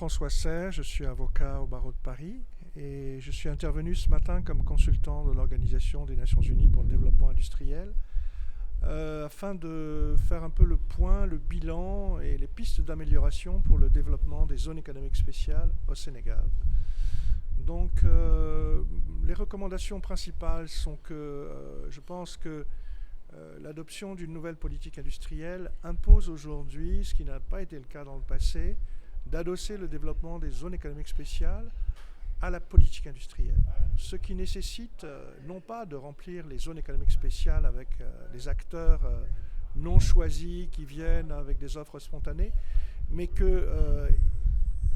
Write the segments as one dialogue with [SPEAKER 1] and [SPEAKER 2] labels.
[SPEAKER 1] François Serre, je suis avocat au barreau de Paris et je suis intervenu ce matin comme consultant de l'Organisation des Nations Unies pour le développement industriel afin de faire un peu le point, le bilan et les pistes d'amélioration pour le développement des zones économiques spéciales au Sénégal. Donc les recommandations principales sont que je pense que l'adoption d'une nouvelle politique industrielle impose aujourd'hui, ce qui n'a pas été le cas dans le passé, d'adosser le développement des zones économiques spéciales à la politique industrielle. Ce qui nécessite non pas de remplir les zones économiques spéciales avec des acteurs non choisis qui viennent avec des offres spontanées, mais que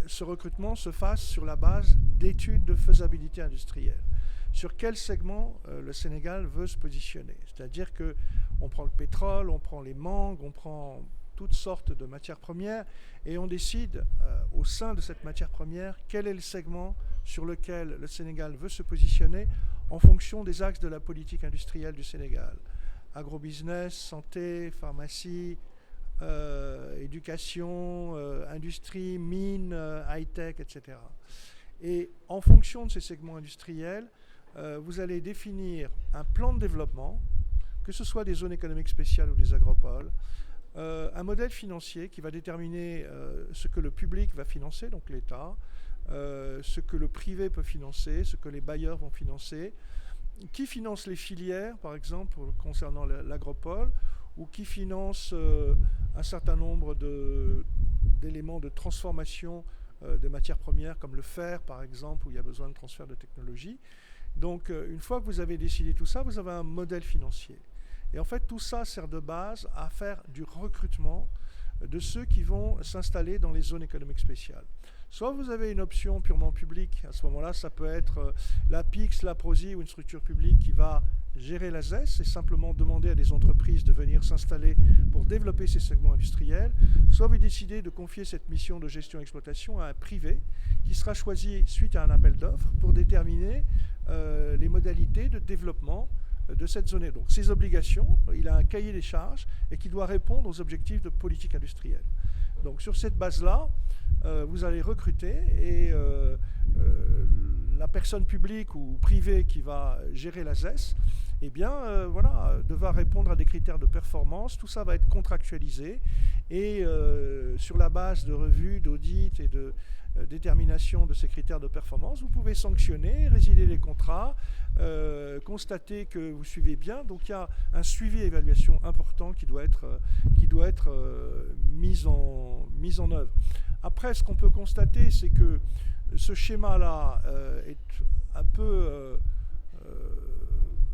[SPEAKER 1] ce recrutement se fasse sur la base d'études de faisabilité industrielle. Sur quel segment le Sénégal veut se positionner. C'est-à-dire qu'on prend le pétrole, on prend les mangues, on prend toutes sortes de matières premières et on décide au sein de cette matière première quel est le segment sur lequel le Sénégal veut se positionner en fonction des axes de la politique industrielle du Sénégal. Agrobusiness, santé, pharmacie, éducation, industrie, mines, high-tech, etc. Et en fonction de ces segments industriels, vous allez définir un plan de développement, que ce soit des zones économiques spéciales ou des agropoles, un modèle financier qui va déterminer ce que le public va financer, donc l'État, ce que le privé peut financer, ce que les bailleurs vont financer, qui finance les filières, par exemple, concernant l'agropole, ou qui finance un certain nombre d'éléments de transformation de matières premières, comme le fer, par exemple, où il y a besoin de transfert de technologie. Donc, une fois que vous avez décidé tout ça, vous avez un modèle financier. Et en fait, tout ça sert de base à faire du recrutement de ceux qui vont s'installer dans les zones économiques spéciales. Soit vous avez une option purement publique, à ce moment-là, ça peut être la PIX, la PROSI ou une structure publique qui va gérer la ZES et simplement demander à des entreprises de venir s'installer pour développer ces segments industriels. Soit vous décidez de confier cette mission de gestion et exploitation à un privé qui sera choisi suite à un appel d'offres pour déterminer les modalités de développement de cette zone. Donc ses obligations, il a un cahier des charges et qui doit répondre aux objectifs de politique industrielle. Donc sur cette base-là, vous allez recruter et la personne publique ou privée qui va gérer la ZES, eh bien, devra répondre à des critères de performance. Tout ça va être contractualisé et sur la base de revues, d'audits et de détermination de ces critères de performance, vous pouvez sanctionner, résilier les contrats, constater que vous suivez bien. Donc il y a un suivi et évaluation important qui doit être mis en œuvre. Après, ce qu'on peut constater, c'est que ce schéma-là est un peu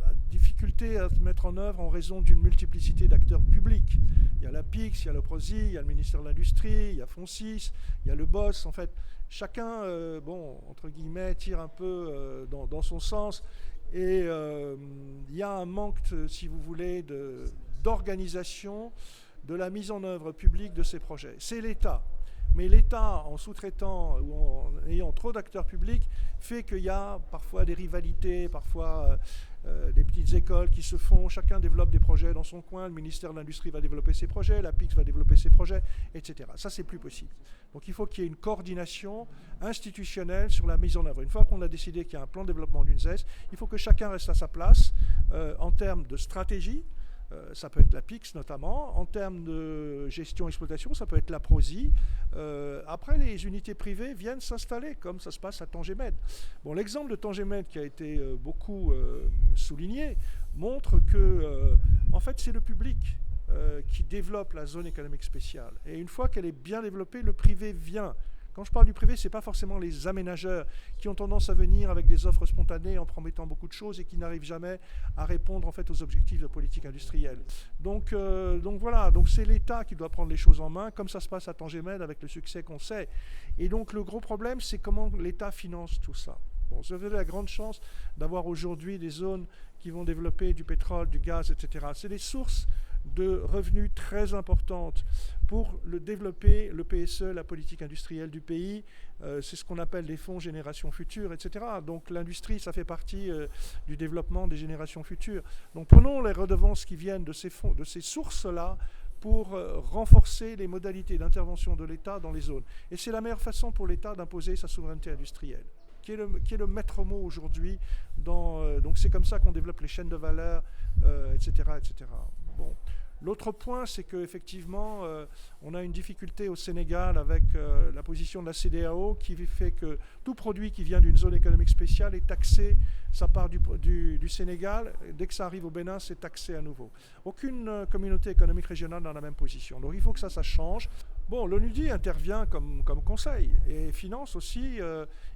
[SPEAKER 1] à difficulté à se mettre en œuvre en raison d'une multiplicité d'acteurs publics. Il y a la PIX, il y a le PROSI, il y a le ministère de l'Industrie, il y a FONSIS, il y a le BOSS. En fait, chacun, entre guillemets, tire un peu dans son sens. Et il y a un manque, si vous voulez, d'organisation de la mise en œuvre publique de ces projets. C'est l'État. Mais l'État, en sous-traitant ou en ayant trop d'acteurs publics, fait qu'il y a parfois des rivalités, parfois des petites écoles qui se font, chacun développe des projets dans son coin, le ministère de l'Industrie va développer ses projets, la PIX va développer ses projets, etc. Ça, c'est plus possible. Donc il faut qu'il y ait une coordination institutionnelle sur la mise en œuvre. Une fois qu'on a décidé qu'il y a un plan de développement d'une ZES, il faut que chacun reste à sa place en termes de stratégie. Ça peut être la PIX notamment. En termes de gestion-exploitation, ça peut être la PROSI. Après, les unités privées viennent s'installer, comme ça se passe à Tangémed. Bon, l'exemple de Tangémed, qui a été beaucoup souligné, montre que, en fait, c'est le public qui développe la zone économique spéciale. Et une fois qu'elle est bien développée, le privé vient. Quand je parle du privé, ce n'est pas forcément les aménageurs qui ont tendance à venir avec des offres spontanées en promettant beaucoup de choses et qui n'arrivent jamais à répondre en fait aux objectifs de politique industrielle. Donc voilà, donc c'est l'État qui doit prendre les choses en main, comme ça se passe à Tangémed avec le succès qu'on sait. Et donc le gros problème, c'est comment l'État finance tout ça. Bon, vous avez la grande chance d'avoir aujourd'hui des zones qui vont développer du pétrole, du gaz, etc. C'est des sources de revenus très importantes pour développer le PSE, la politique industrielle du pays. C'est ce qu'on appelle les fonds génération future, etc. Donc l'industrie, ça fait partie du développement des générations futures. Donc prenons les redevances qui viennent de ces fonds, de ces sources-là pour renforcer les modalités d'intervention de l'État dans les zones. Et c'est la meilleure façon pour l'État d'imposer sa souveraineté industrielle, qui est le maître mot aujourd'hui. Donc c'est comme ça qu'on développe les chaînes de valeur, etc., etc. Bon. L'autre point, c'est qu'effectivement, on a une difficulté au Sénégal avec la position de la CEDEAO qui fait que tout produit qui vient d'une zone économique spéciale est taxé, ça part du Sénégal, dès que ça arrive au Bénin, c'est taxé à nouveau. Aucune communauté économique régionale n'a la même position. Donc il faut que ça change. Bon, l'ONUDI intervient comme conseil et finance aussi.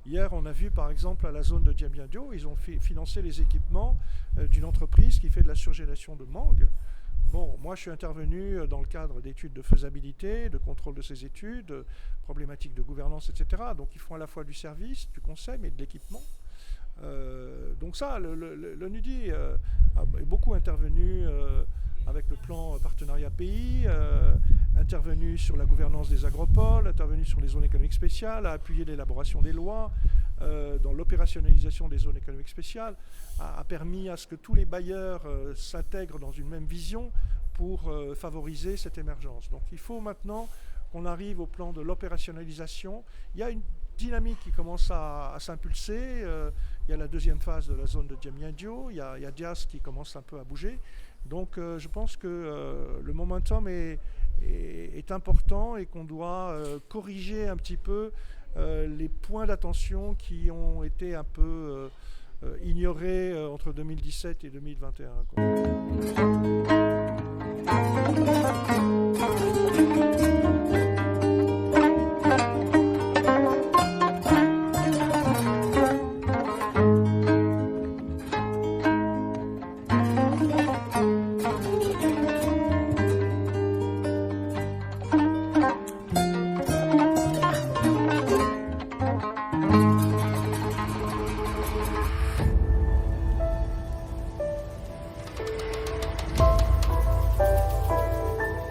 [SPEAKER 1] Hier, on a vu par exemple à la zone de Diamniadio, ils ont financé les équipements d'une entreprise qui fait de la surgélation de mangue. Bon, moi je suis intervenu dans le cadre d'études de faisabilité, de contrôle de ces études, problématiques de gouvernance, etc. Donc ils font à la fois du service, du conseil, mais de l'équipement. Donc ça, l'ONUDI est beaucoup intervenu avec le plan partenariat pays, intervenu sur la gouvernance des agropoles, intervenu sur les zones économiques spéciales, a appuyé l'élaboration des lois, dans l'opérationnalisation des zones économiques spéciales, a permis à ce que tous les bailleurs s'intègrent dans une même vision pour favoriser cette émergence. Donc il faut maintenant qu'on arrive au plan de l'opérationnalisation. Il y a une dynamique qui commence à s'impulser. Il y a la deuxième phase de la zone de Diamniadio, il y a Dias qui commence un peu à bouger. Donc je pense que le momentum est important et qu'on doit corriger un petit peu les points d'attention qui ont été un peu ignorés entre 2017 et 2021.